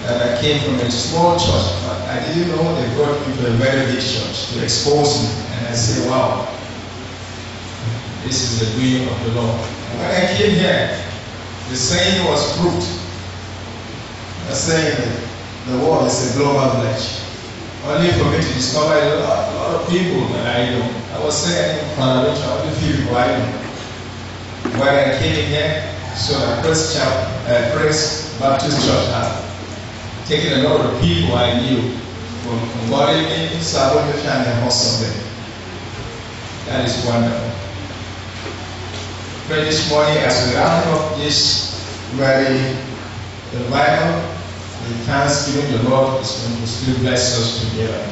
And I came from a small church, but I didn't know they brought me to a very big church to expose me. And I said, wow, this is the doing of the Lord. And when I came here, the saying was proved. The saying that the world is a global village. Only for me to discover a lot of people that I know. I was saying in Panamacha, only few people I know. When I came in here, so the Praise Baptist Church had taken a lot of people I knew from Ngorimi, Sabonisha, and Hosombe. That is wonderful. Pray this morning as we round up this very revival, the thanksgiving the Lord is going to still bless us together.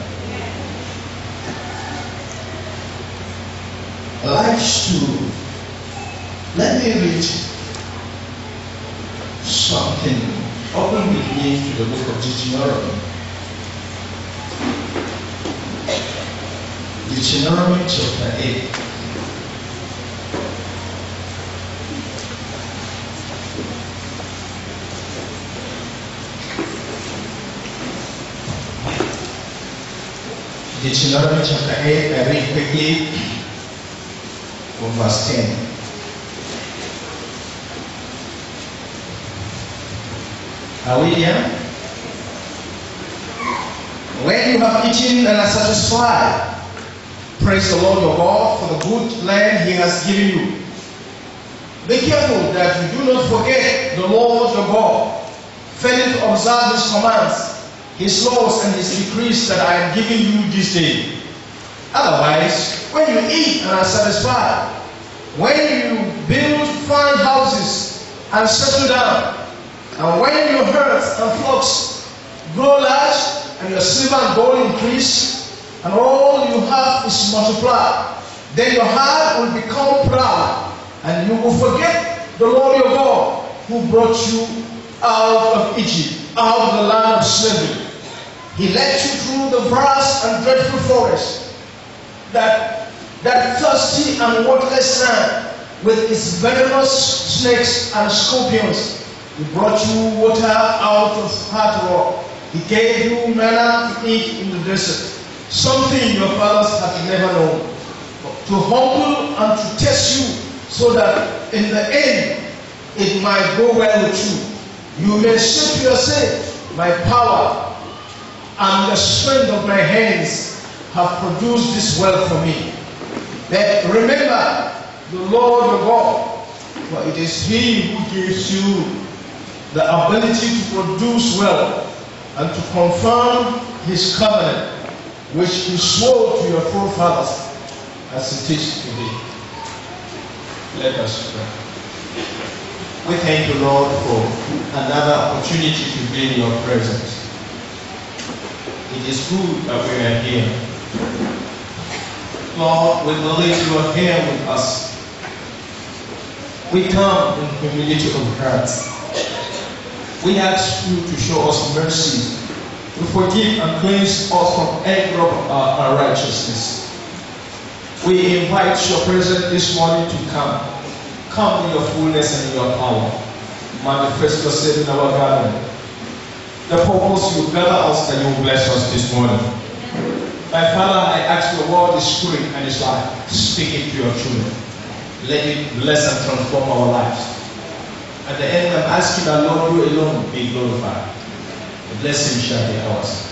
Let me read something. Open with me to the book of Deuteronomy. Deuteronomy chapter 8. Deuteronomy chapter 8, I read quickly from verse 10. Are we here? When you have eaten and are satisfied, praise the Lord your God for the good land He has given you. Be careful that you do not forget the Lord your God, failing to observe His commands, His laws and His decrees that I am giving you this day. Otherwise, when you eat and are satisfied, when you build fine houses and settle down, and when your herds and flocks grow large, and your silver and gold increase, and all you have is multiplied, then your heart will become proud, and you will forget the Lord your God, who brought you out of Egypt, out of the land of slavery. He led you through the vast and dreadful forest, that thirsty and waterless land, with its venomous snakes and scorpions. He brought you water out of hard rock. He gave you manna to eat in the desert, something your fathers had never known, to humble and to test you, so that in the end it might go well with you. You may say to yourself, my power and the strength of my hands have produced this wealth for me. But remember the Lord your God, for it is He who gives you the ability to produce wealth and to confirm His covenant, which He swore to your forefathers, as it is today. Let us pray. We thank you, Lord, for another opportunity to be in your presence. It is good that we are here. Lord, we believe you are here with us. We come in humility of heart. We ask you to show us mercy, to forgive and cleanse us from every of our unrighteousness. We invite your presence this morning to come. Come in your fullness and in your power. Manifest yourself in our gathering. The purpose you gather us that you will bless us this morning. My Father, I ask your word is spirit and is life. Speak it to your children. Let it bless and transform our lives. At the end, I'm asking that Lord, you alone be glorified. The blessing shall be ours.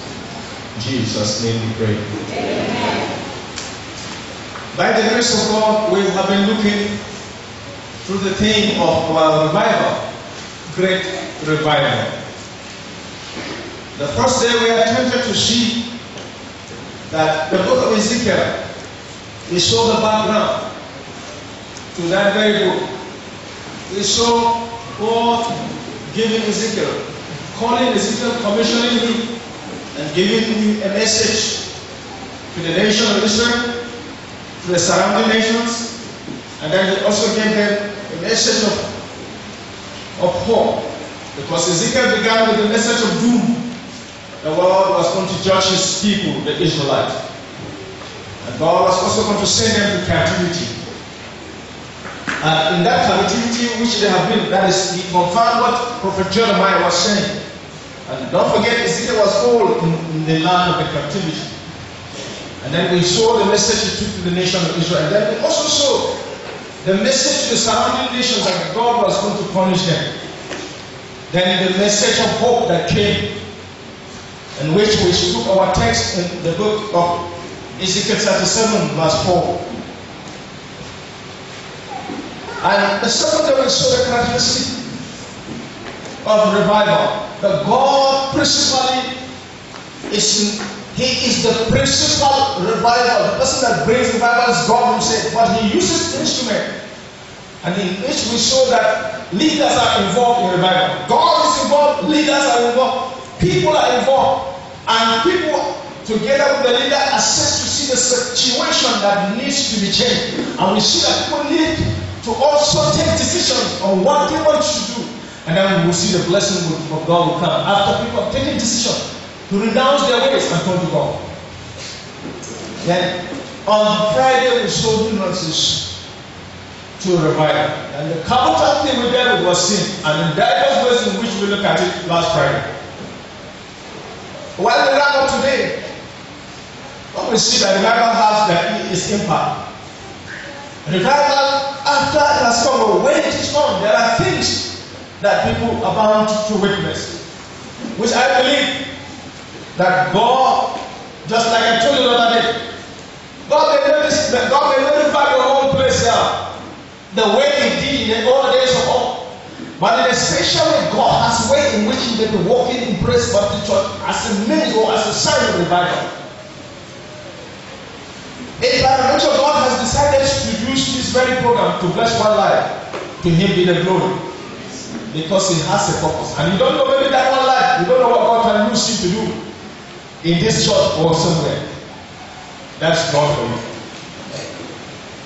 In Jesus' name we pray. Amen. By the grace of God, we have been looking through the theme of our revival, great revival. The first day we attempted to see that the book of Ezekiel, we saw the background to that very book. We saw God giving Ezekiel, calling Ezekiel, commissioning him, and giving him a message to the nation of Israel, to the surrounding nations, and then he also gave them a message of hope, because Ezekiel began with a message of doom. The Lord was going to judge his people, the Israelites, and God was also going to send them to captivity. And in that captivity which they have been, that is, he confirmed what Prophet Jeremiah was saying. And And don't forget, Ezekiel was old in the land of the captivity. And then we saw the message he took to the nation of Israel. And then we also saw the message to the surrounding nations that God was going to punish them. Then the message of hope that came, in which we took our text in the book of Ezekiel 37, verse 4. And the second day we saw the characteristic of revival. That God principally He is the principal revival. The person that brings revival is God himself. But he uses instrument. And in which we saw that leaders are involved in revival. God is involved, leaders are involved, people are involved. And people together with the leader assess to see the situation that needs to be changed. And we see that people need to also take decisions on what they want to do. And then we will see the blessing of God will come after people have taken decisions to renounce their ways and turn to God. Then on Friday we saw hindrances to revival. And the capital thing we dealt with was sin. And in diverse ways in which we look at it last Friday. While we wrap up today, what we see that revival has its impact. Revival, after it has come, or when it is come, there are things that people are bound to witness. Which I believe that God, just like I told you the other day, God may notify your whole place here the way He did in the old days of old. But in a special way, God has a way in which He may be walking in Praise Baptist Church as a means or as a sign of revival. In by nature, God has decided to use this very program to bless one life. To Him be the glory. Because He has a purpose. And you don't know maybe that one life, you don't know what God can use Him to do in this church or somewhere. That's God for you.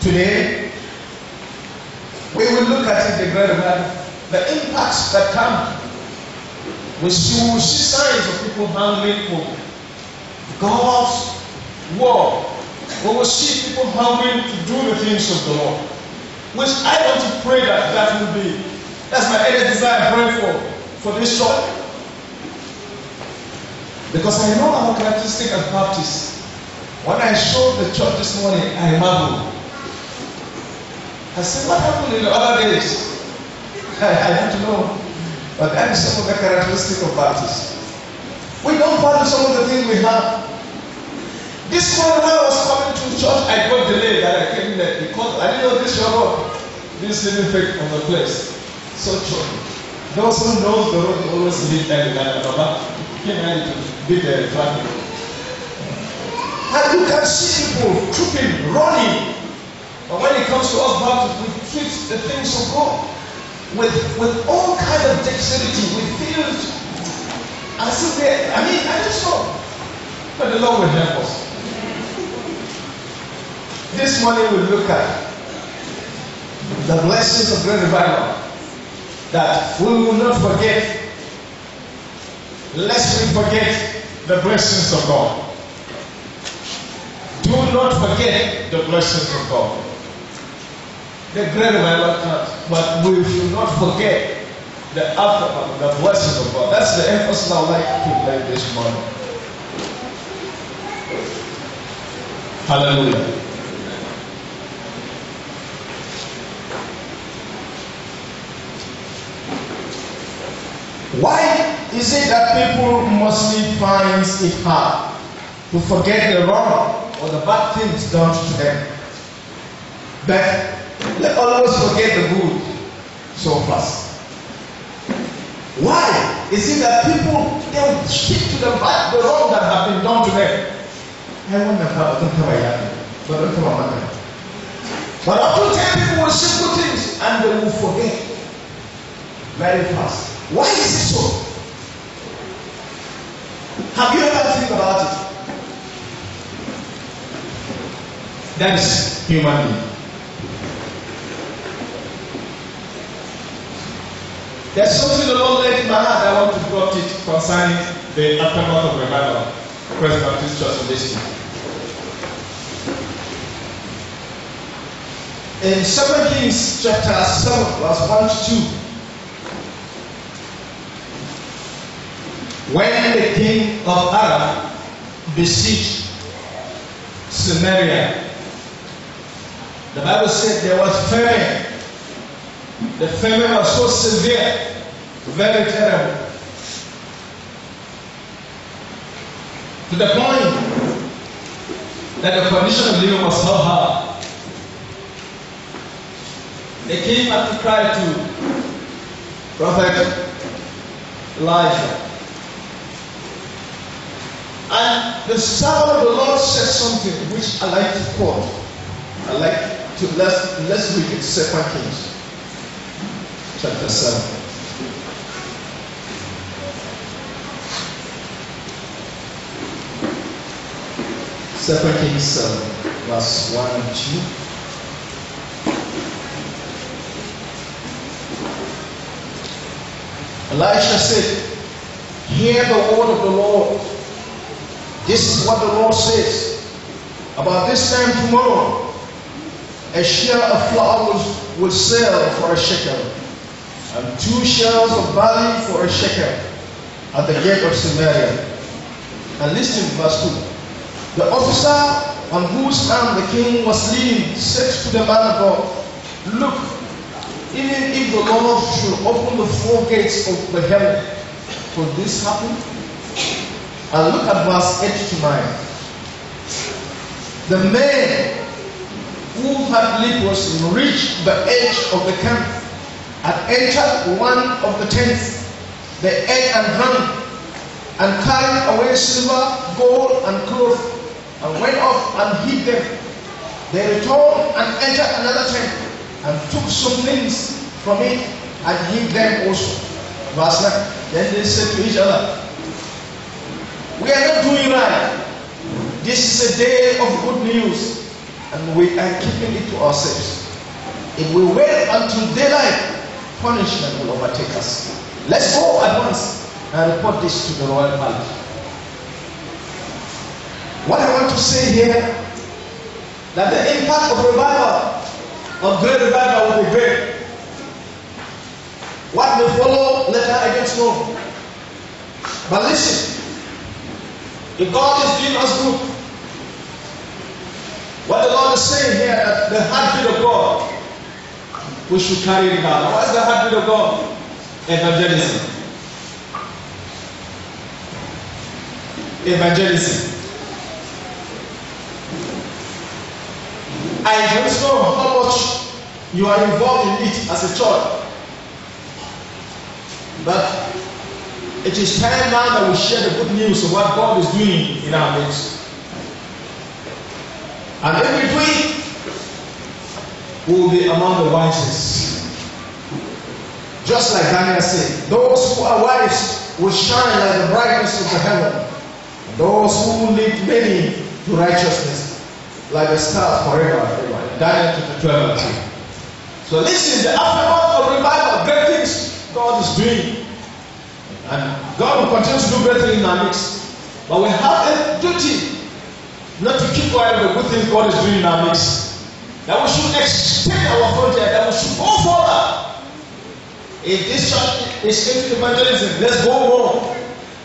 Today, we will look at it, the great revival, the impacts that come. We will see signs of people hungering for God's word. We will see people hungering to do the things of the Lord. Which I want to pray that will be. That's my earnest desire, pray for this church. Because I know our characteristic as Baptists. When I showed the church this morning, I marveled. I said, what happened in the other days? I don't know. But that is some of the characteristics of Baptists. We don't value some of the things we have. This morning when I was coming to church, I got delayed that I came there because I didn't know this your road. This living faith on the place. So true. Those who know the road always lead them like Baba. Came to beat the traffic. And you can see people trooping, running. But when it comes to us Baptists, we treat the things of God with all kind of dexterity. We feel as if I just know. But the Lord will help us. This morning we'll look at the blessings of great revival that we will not forget, lest we forget the blessings of God. Do not forget the blessings of God. The great revival comes, but we should not forget the aftermath, the blessings of God. That's the emphasis I would like to make this morning. Hallelujah. Why is it that people mostly find it hard to forget the wrong or the bad things done to them? But they always forget the good so fast. Why is it that people don't stick to the wrong that have been done to them? I wonder how don't come but don't come matter. But often people will say good things and they will forget very fast. Why is it so? Have you ever think about it? That is human being. There's something the Lord laid in my heart I want to drop it concerning the aftermath of revival. Praise Baptist Church in this city. In 2 Kings chapter 7, verse 1 to 2. when the king of Aram besieged Samaria, the Bible said there was famine. The famine was so severe, very terrible, to the point that the condition of living was so hard. The king had to cry to Prophet Elijah. And the servant of the Lord said something which I like to quote. I like to let's read it. 2 Kings chapter 7. Second Kings 7, verse 1 and 2. Elisha said, "Hear the word of the Lord. This is what the Lord says. About this time tomorrow, a share of flour will sell for a shekel, and 2 shares of barley for a shekel at the gate of Samaria." And listen to verse 2. The officer on whose arm the king was leaning said to the man of God, "Look, even if the Lord should open the 4 gates of the heaven, could this happen?" And look at verse 8 to 9. The men who had leprosy reached the edge of the camp and entered one of the tents. They ate and drank and carried away silver, gold, and cloth, and went off and hid them. They returned and entered another tent and took some things from it and hid them also. Verse 9. Then they said to each other, "We are not doing right. This is a day of good news, and we are keeping it to ourselves. If we wait until daylight, punishment will overtake us. Let's go at once and report this to the royal palace." What I want to say here, that the impact of revival, of great revival, will be great. What may follow later, I don't know. But listen, if God is doing us good, what the Lord is saying here, that the heartbeat of God, we should carry it out. What is the heartbeat of God? Evangelism. Evangelism. I don't know how much you are involved in it as a church, but it is time now that we share the good news of what God is doing in our midst. And if we do it, we will be among the wisest. Just like Daniel said, those who are wise will shine like the brightness of the heaven. Those who lead many to righteousness, like the stars forever. Daniel chapter 12 and 2. So listen, the aftermath of revival, great things God is doing. And God will continue to do great things in our midst. But we have a duty not to keep quiet of the good things God is doing in our midst. That we should extend our frontier, that we should go further. If this church is into evangelism, let's go more.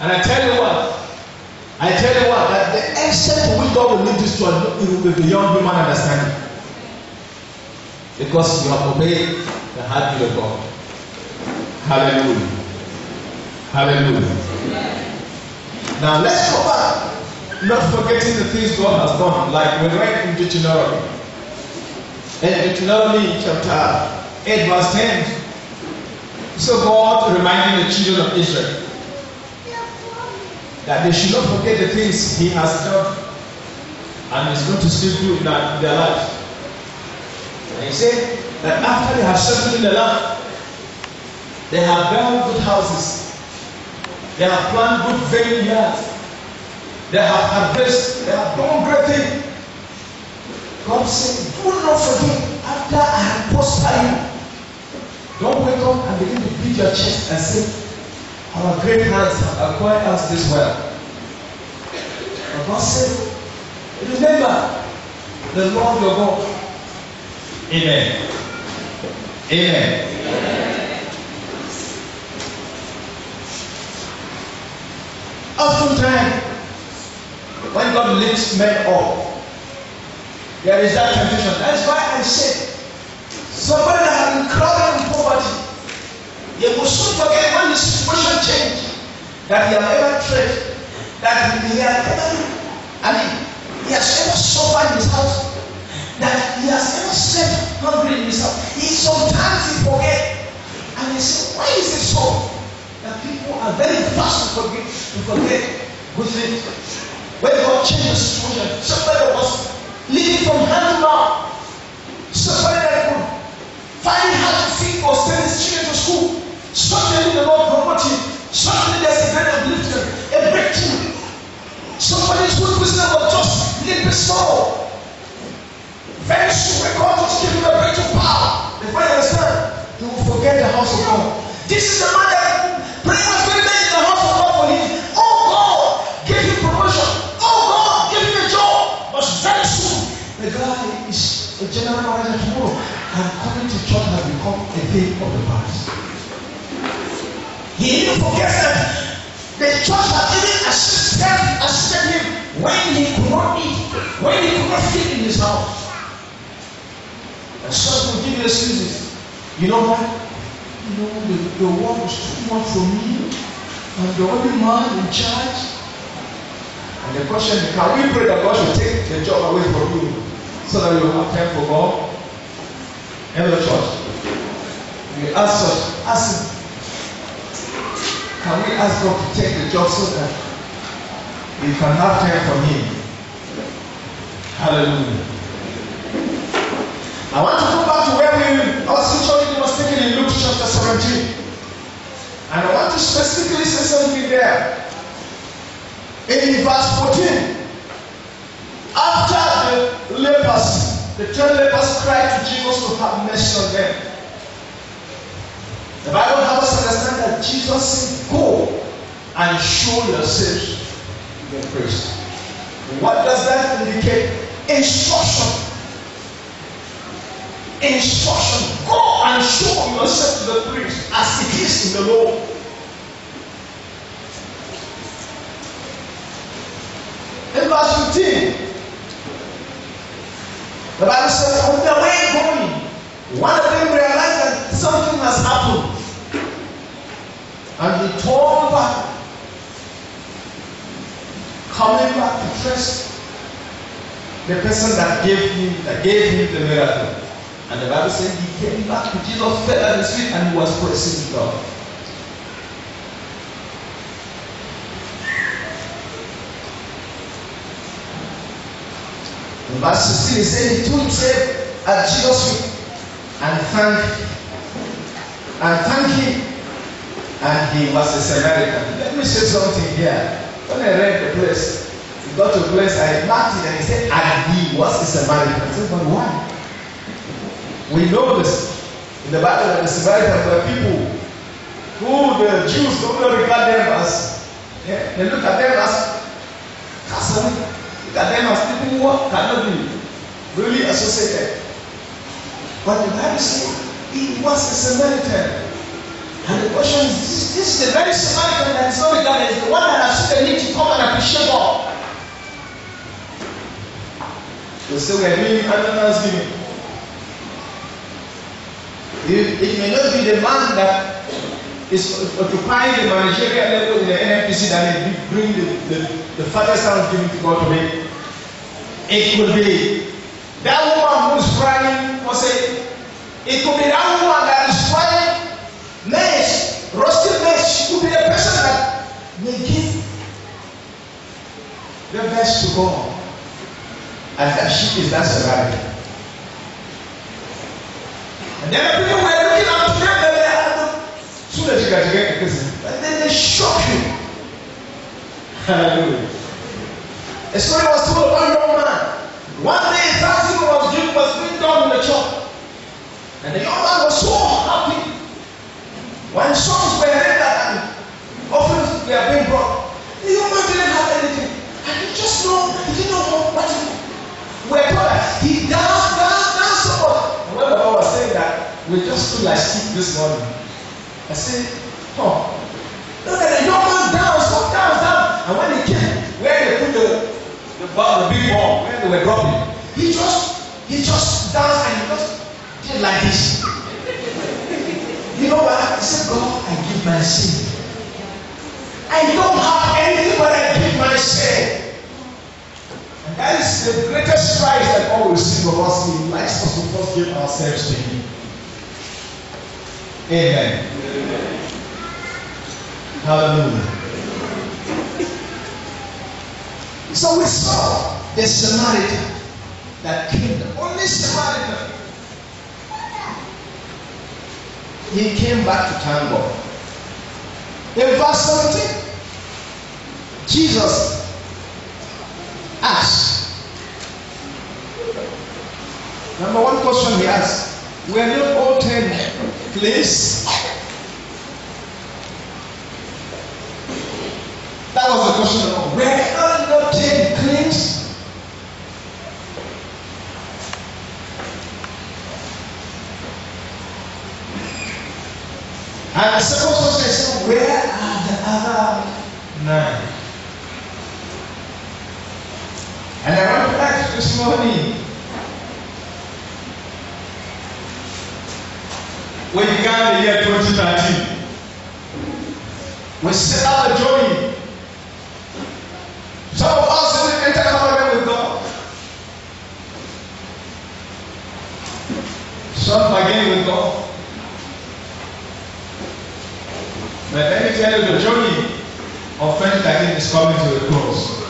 And I tell you what, that the extent to which God will lead this church, it will be beyond human understanding. Because you have obeyed the heartbeat of God. Hallelujah. Hallelujah. Now let's go back, not forgetting the things God has done, like we read in Deuteronomy. In Deuteronomy chapter 8 verse 10, so God reminding the children of Israel that they should not forget the things He has done and is going to still do in their lives. And He said that after they have settled in the land, they have built good houses, they have planted good vineyards, they have harvested, they have done great things. God said, do not forget, after I have prospered you, don't wake up and begin to beat your chest and say, our great hands have acquired us this wealth. But God said, remember the Lord your God. Amen. Amen. Oftentimes, when God lifts men up, there is that temptation. That's why I said, somebody that has been crowded in poverty, he will soon forget when his situation changes, that he has ever tried, that he has ever, he has ever suffered in his house, that he has ever slept hungry in his house. Sometimes he forget, and he says, why is it so that people are very fast to forget good things? When God changes the situation, somebody was living from hand to mouth, somebody that could find it hard to feed or send his children to school, suddenly the Lord promotes him, suddenly there's a great upliftment, a breakthrough. Somebody whose business was just little bit small. Very soon, when God was giving him a breakthrough power, before you understand, he will forget the house of God. This is the man that pretty much very late in the house of God for him. Oh God, give him promotion. Oh God, give him a job. But very soon, the guy is a general manager tomorrow, and coming to church has become a thing of the past. He even forgets that the church has even assisted him when he could not eat, when he could not feed in his house. And some will give you excuses. You know what? The work is too much for me. I'm the only man in charge. And the question is, can we pray that God should take the job away from you so that you have time for God? In the church, we ask him, can we ask God to take the job so that we can have time for him? Hallelujah. I want to go back to where our scripture was taken in Luke chapter 17. And I want to specifically say something there. In verse 14, after the lepers, the 10 lepers cried to Jesus to have mercy on them. The Bible helps us understand that Jesus said, go and show yourselves to the priest. What does that indicate? Instruction. Instruction. Go and show yourself to the priest as it is in the law. In verse 15, the Bible says, on their way going, one of them realized that something has happened. And he turned back, coming back to trust the person that gave him the miracle. And the Bible says he came back to Jesus, fell at his feet, and he was praising God. In verse 16, he said he threw himself at Jesus' feet and thanked him. And he was a Samaritan. Let me say something here. When I read the place, he got to a place, I marked it and he said, and he was a Samaritan. I said, but why? We know this in the Bible that the Samaritans were people who the Jews don't regard them as, they look at them as Catholic, look at them as people who cannot be really associated. But the Bible says he was a Samaritan. And the question is, this is the very Samaritan that is not regarded as the one that has the need to come and appreciate God. They say we are doing another giving. It may not be the man that is occupying the managerial level in the NNPC that may bring the father's thanksgiving to God to me. It could be that woman who is crying for say, it could be that woman that is crying maize, roasted maize. She could be the person that may give the best to God. And that she is that Samaritan. And then the people were looking up to them, soon as you got to get to prison, and then they shock you. Hallelujah. A story was told of one young man. One day, Thanksgiving was being done in the church. And the young man was so happy. When songs were read and offerings were being brought, the young man didn't have anything. And he didn't know what to do. We're told that he danced so much. And when the Lord was saying that, we just stood like sheep this morning. I said, look at the young man down. And the big bomb when they were dropping. He just danced and he just did like this. You know what? He said, God, I give my sin. I don't have anything but I give my sin. And that is the greatest prize that God will receive from us. He likes us to first give ourselves to Him. Amen. Amen. Hallelujah. So we saw the Samaritan that came, the only Samaritan. He came back to thank God. In verse 17, Jesus asked. Number one question he asked, were not all 10 cleansed? That was the question of all. Were not 10 cleansed? And the second question is, where are the other 9? And I want to ask this morning, we began the year 2013. We set out a journey. Some of us didn't enter covenant with God. Some began with God. But let me tell you, the journey of 2013 is coming to a close.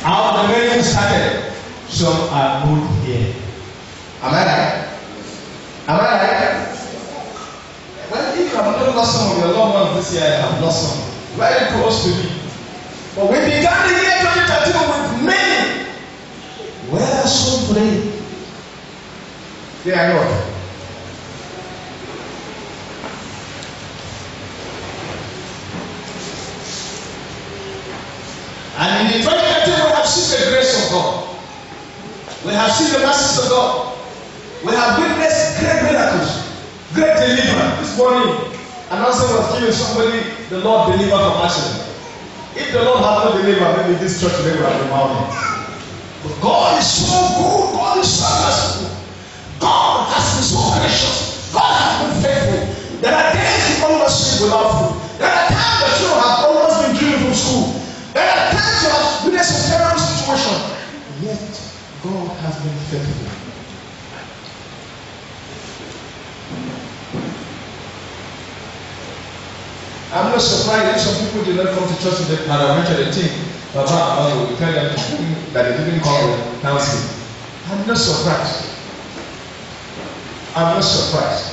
How the very started, some are moved here. Am I right? Am I right? Well, if you have not lost some of your loved ones this year, I have lost some. Very close to me. But we began the year 2013 with many. Where are some today? They are not. And in the 2013, we have seen the grace of God. We have seen the mercies of God. We have witnessed great miracles, great deliverance. This morning, announcement was given somebody, the Lord delivered from accident. If the Lord had not delivered, maybe this church today would have been mounted. But God is so good. God is so merciful. God has been so gracious. God has been faithful. There are days you almost sleep without food. There are times that you have almost been driven from school. There are times you have witnessed a terrible situation. Yet, God has been faithful. I'm not surprised if some people did not come to church today and I mentioned the thing. Baba, we tell them that they didn't come with counseling. I'm not surprised. I'm not surprised.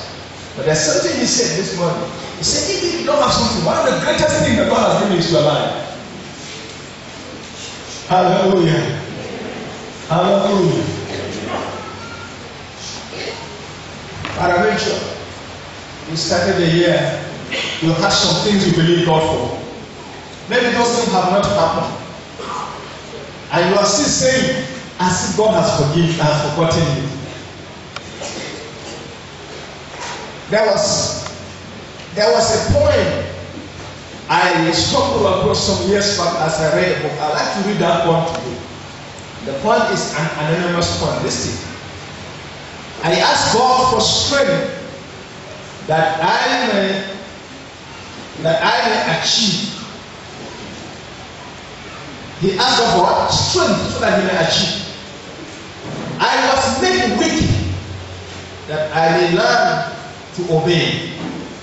But there's something he said this morning. He said, if you don't have something, one of the greatest things that God has given is your life. Hallelujah. Hallelujah. Paraventure, we started the year. You have some things you believe God for. Maybe those things have not happened. And you are still saying, as if God has forgiven and forgotten you. There was a poem I stumbled across some years back as I read a book. I'd like to read that poem to you. The poem is an anonymous poem. Listen. I ask God for strength that I may achieve. He asked God for what? Strength so that he may achieve. I was made weak that I may learn to obey.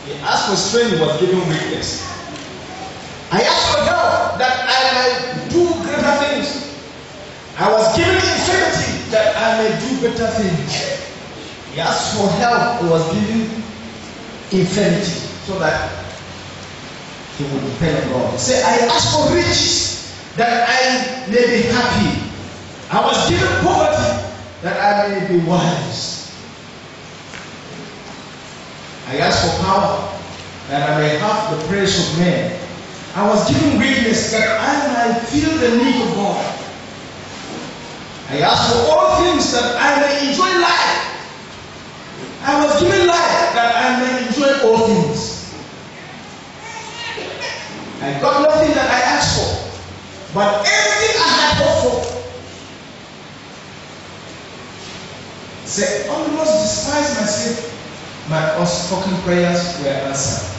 He asked for strength, he was given weakness. I asked for help that I might do greater things. I was given infirmity that I may do better things. He asked for help, he was given infirmity so that he would depend on God. He said, I asked for riches that I may be happy. I was given poverty that I may be wise. I asked for power that I may have the praise of men. I was given weakness that I might feel the need of God. I asked for all things that I may enjoy life. I was given life that I may enjoy all things. I got nothing that I asked for, but everything I Say, almost despise myself, my unspoken prayers were answered.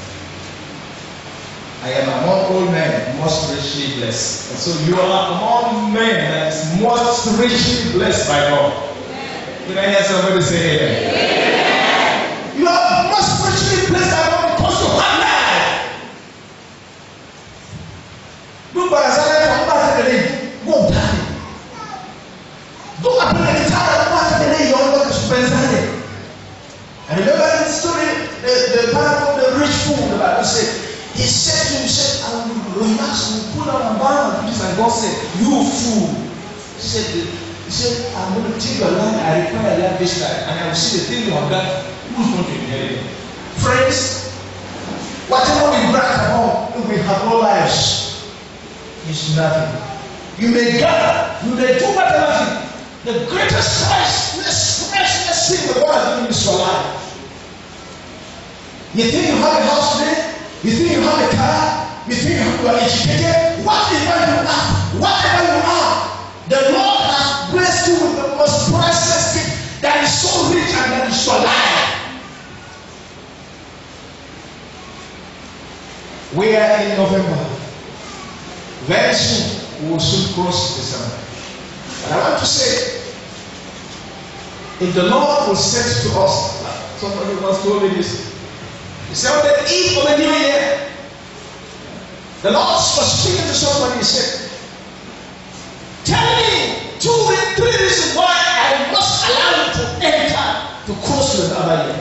I am among all men most richly blessed. And so you are among men that is most richly blessed by God. Did I hear somebody say amen? Amen. You are most richly blessed by God because you have life. Look at the go back. Look at the I remember the story, the parable of the rich fool. The Bible said, he said to himself, I will relax, we put on a bar and this, and God said, you fool. He said, I'm going to take your land, I require land this time, and I will see the thing you have done, who's going to inherit it? Friends, whatever we brag about, if we have no lives, it's nothing. You may gather, you may do whatever. The greatest priceless thing the Lord has given you is your life. You think you have a house today? You think you have a car? You think you are educated? Whatever you are, the Lord has blessed you with the most priceless gift that is so rich, and that is your life. We are in November. Very soon, we will soon cross December. And I want to say, if the Lord will say to us, somebody once told me this, he said, on the eve of the new year, the Lord was speaking to somebody. He said, tell me 2 or 3 reasons why I must allow you to enter to cross to another year.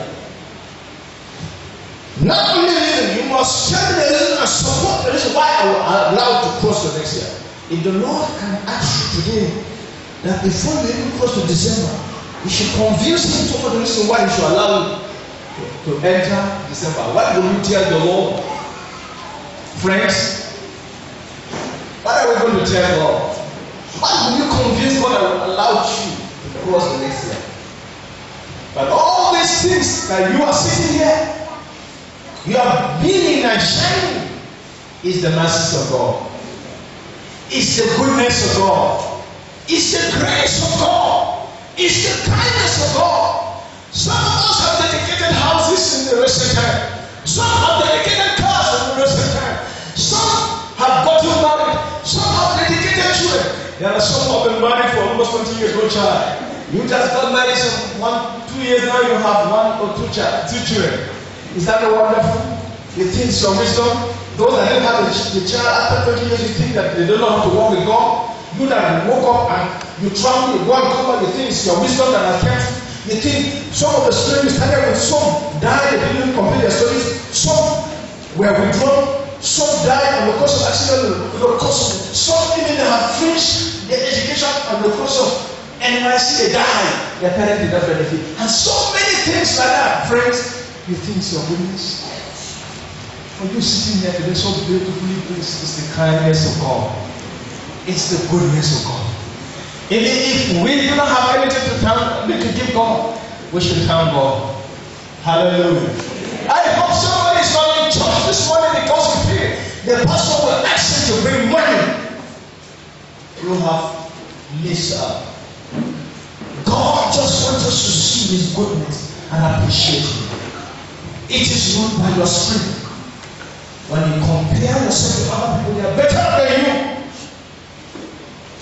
Not only reason, you must tell me the reason and support the reason why I will allow you to cross to next year. If the Lord can ask you today that before you even cross to December, you should convince him to the reason why you should allow you to enter December. What will you tell the Lord? Friends, what are we going to tell God? What will you convince God that will allow you to cross the next year? But all these things that you are sitting here, you are being and shining, is the mercy of God. It's the goodness of God. It's the grace of God. It's the kindness of God. Some of us have dedicated houses in the recent time. Some have dedicated cars in the recent time. Some have gotten married. Some have dedicated children. There are some who have been married for almost 20 years, no child. You just got married 1-2 years now, you have 1 or 2 children. Is that not wonderful? You think it's your wisdom? Those that didn't have the child after 20 years, you think that they don't know how to walk with God? You that woke up and you travel, you go and come back, you think it's your wisdom that has kept you. You think some of the stories started with some died, they didn't complete their stories. Some were withdrawn, some died on the course of accident, some even have finished their education on the course of NYC, they died, their parents did not benefit. And so many things like that, friends. You think it's your goodness? For you sitting here today so beautifully blessed, it's the kindness of God. It's the goodness of God. If we do not have anything to give God, we should thank God. Hallelujah. I hope somebody is not in church this morning because you feel the pastor will ask you to bring money. You have missed out. God just wants us to see His goodness and appreciate Him. It is not by your strength. When you compare yourself to other people, they are better than you.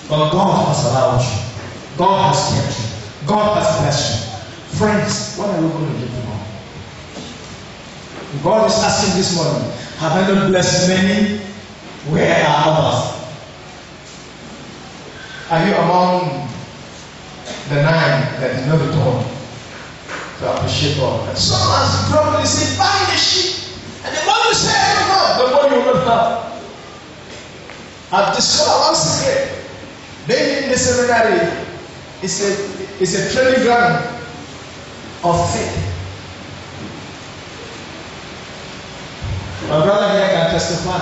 But God has allowed you. God has kept you. God has blessed you. Friends, what are we going to do tomorrow? God is asking this morning, have I not blessed many? Where are others? Are you among the 9 that did not return to appreciate God? And some has probably said, buy the sheep. And the more you say, the more you will not have. I've discovered one secret. Being in the seminary is a training ground of faith. My brother here can testify.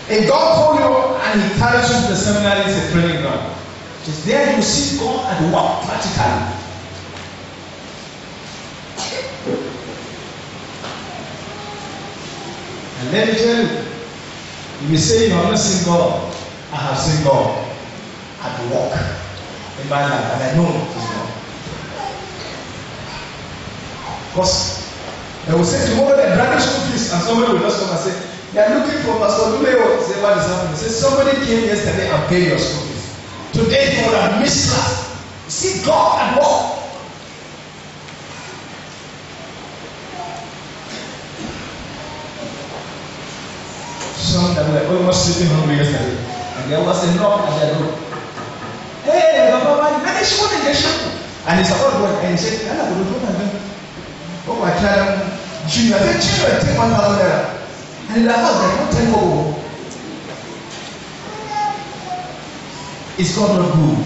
If God called you and He carries you to the seminary, it's a training ground. It's there you see God and work practically. And let me tell you, if you say you have not seen God, I have seen God at work. in my life, and I know it is God. Because they will say tomorrow they're dragging school fees, and somebody will just come and say, they are looking for Pastor Luleo. Say, what is happening? Say, somebody came yesterday and paid your school fees. Today you would have missed class. See God at work. Some that were almost sleeping hungry yesterday, and there was a knock at their door. Hey, Baba, and she wanted to get shot. And it's about what? And he said, I'm not going to do that. Oh, my child, Junior, take 1,000 naira. And in the house, they don't tell you. Is God not good?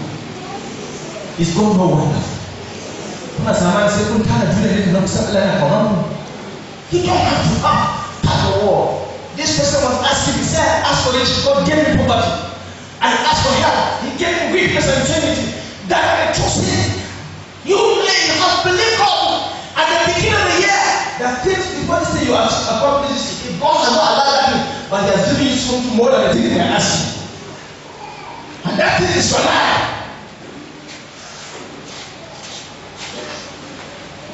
Is God not wonderful? When someone says, "Don't tell Junior, you don't have to have the war." This person was asking, he said, I asked for it, God gave me poverty. I asked for help, he gave me weakness and infirmity. That I trust him. You have believed God at the beginning of the year. That things before this thing you have accomplished, if God has not allowed that, but he has given you something more than the thing they are asking. And that thing is your life.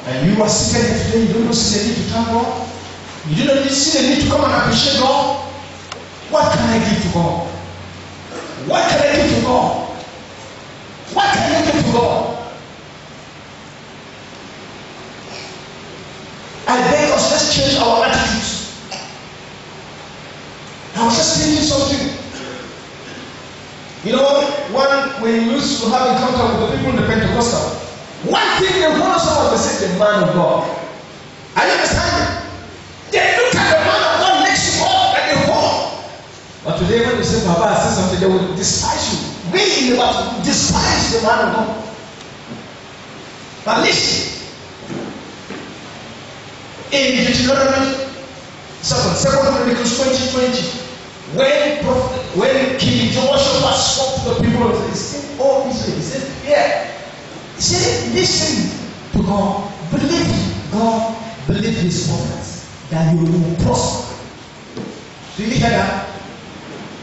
And you are seated here today, you don't see the need to thank God. You do not see the need to come and appreciate God. What can I give to God? What can I give to God? What can I give to God? I beg us, let's change our attitudes. I was just thinking something. You know, when we used to have encounter with the people in the Pentecostal, one thing they want someone to say, the man of God. Are you understanding? They look at the man of God next to God and they hold. But today when you say Papa, I say something, they will despise you. We in the battle despise the man of God. But listen, in Deuteronomy 2 Chronicles 20:20, when King Joshua spoke to the people of Israel, he said, "Oh Israel," he said, "Yeah." He said, "Listen to God, believe God, believe His prophets, that you will prosper." Do you hear that?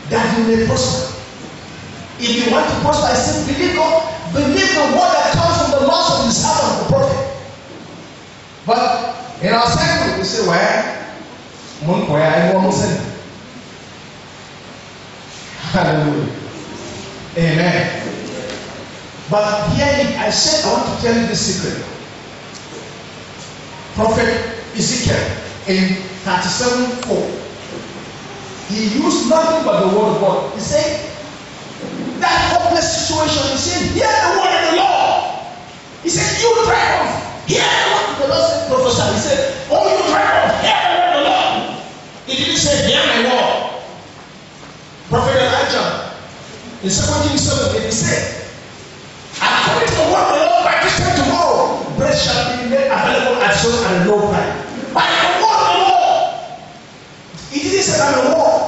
That you may prosper. If you want to prosper, I said, believe God, believe the word that comes from the mouth of the servant of the prophet. But in our circle, we say, hallelujah. Amen. But here I said, I want to tell you the secret. Prophet Ezekiel in 37:4, he used nothing but the word of God. He said, that hopeless situation, he said, hear the word of the Lord. He said, you dragons, hear the word of the Lord. Said, prophesy. He said, oh, you dragons, hear the word of the Lord. He didn't say, hear my word. Prophet Elijah in 2 Kings 7, he said, according to the word of the Lord, by this time tomorrow, bread shall be made available at a low price. By the word of the Lord. He didn't say by the word.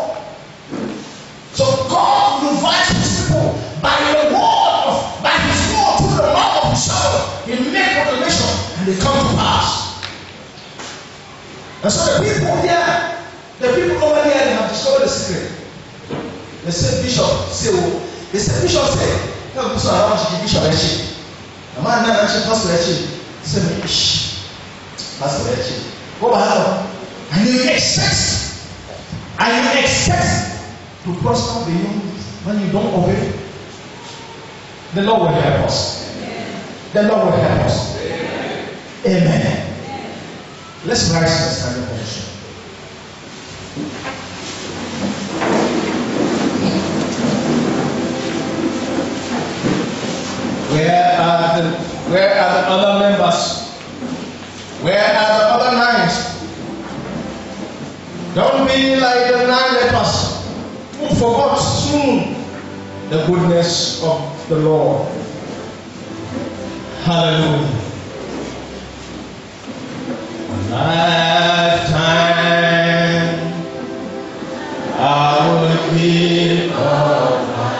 So God revives his people by the word by his word through the mouth of his servant. He makes proclamation and they come to pass. And so the people here, the people over here, they have discovered the secret. They said, Bishop, they said, Bishop, say, no, Bishop, I want to give Bishop Echi. The man now actually, Pastor Echi. He said, shh, Pastor Echi. Go back. And you expect to prosper beyond when you don't obey. The Lord will help us. The Lord will help us. Amen. Let's rise to the standing position. Where are the other members? Where are the other 9? Don't be like the 9 lepers who forgot soon the goodness of the Lord. Hallelujah. A lifetime I will give all my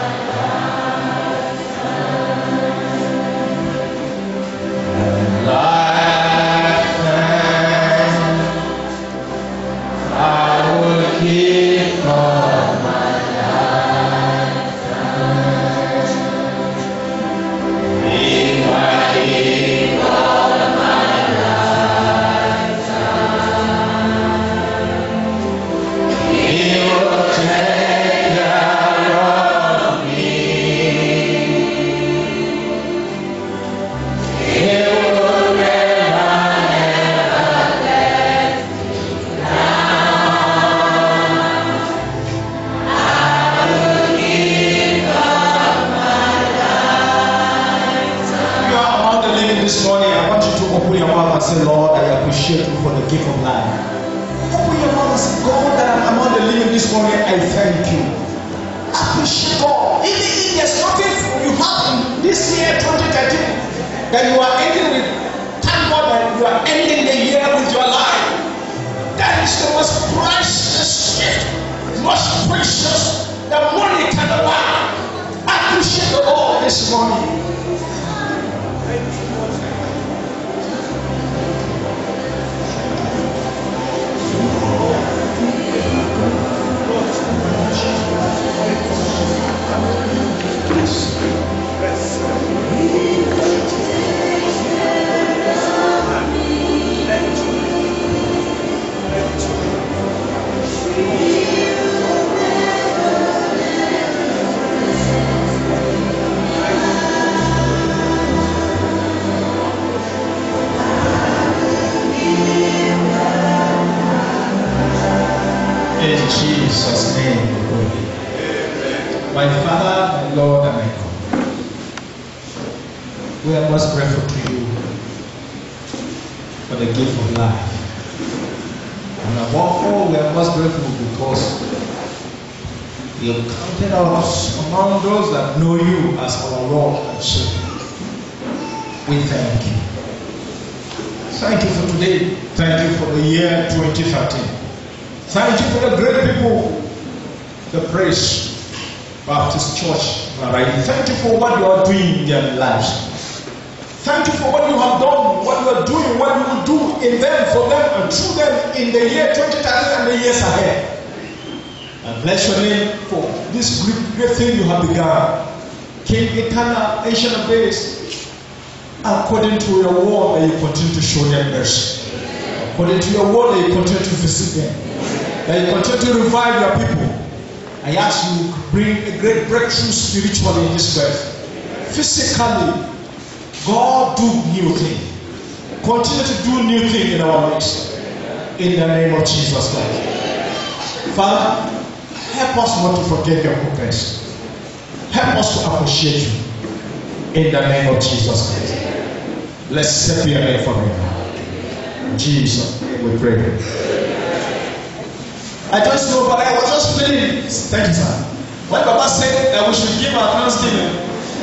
this morning, I thank you. Appreciate God. Even if there's nothing you have in this year 2013 that you are ending with, thank God that you are ending the year with your life. That is the most precious gift, most precious that money can buy. Appreciate the Lord this morning. In Jesus' name we pray. My Father, my Lord, and my God, we are most grateful to you for the gift of life. And above all, we are most grateful because you have counted us among those that know you as our Lord and Savior. We thank you. Thank you for today. Thank you for the year 2013. Thank you for the great people, the Praise Baptist Church. Thank you for what you are doing in their lives. Thank you for what you have done, what you are doing, what you will do in them, for them, and through them in the year 2013 and the years ahead. And bless your name for this great thing you have begun. King eternal, ancient of days, according to your word that you continue to show them mercy. According to your word that you continue to visit them. That you continue to revive your people. I ask you to bring a great breakthrough spiritually in this earth. Physically, God do new thing. Continue to do new thing in our midst. In the name of Jesus Christ. Father, help us not to forget your goodness. Help us to appreciate you. In the name of Jesus Christ. Blessed be your name forever. In Jesus' name we pray. I just know, but I was just feeling. Thank you, sir. When Baba said that we should give our thanksgiving,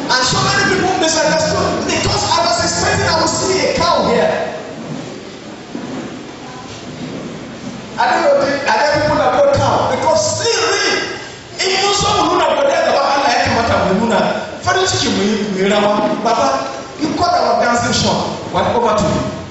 and so many people misunderstood because I was expecting I would see a cow here. I don't know. Are there people that got cow? Because really, even some who have got that, Baba, I can't matter with Luna. For the chicken, Baba, you got our dancing shop. What over to you?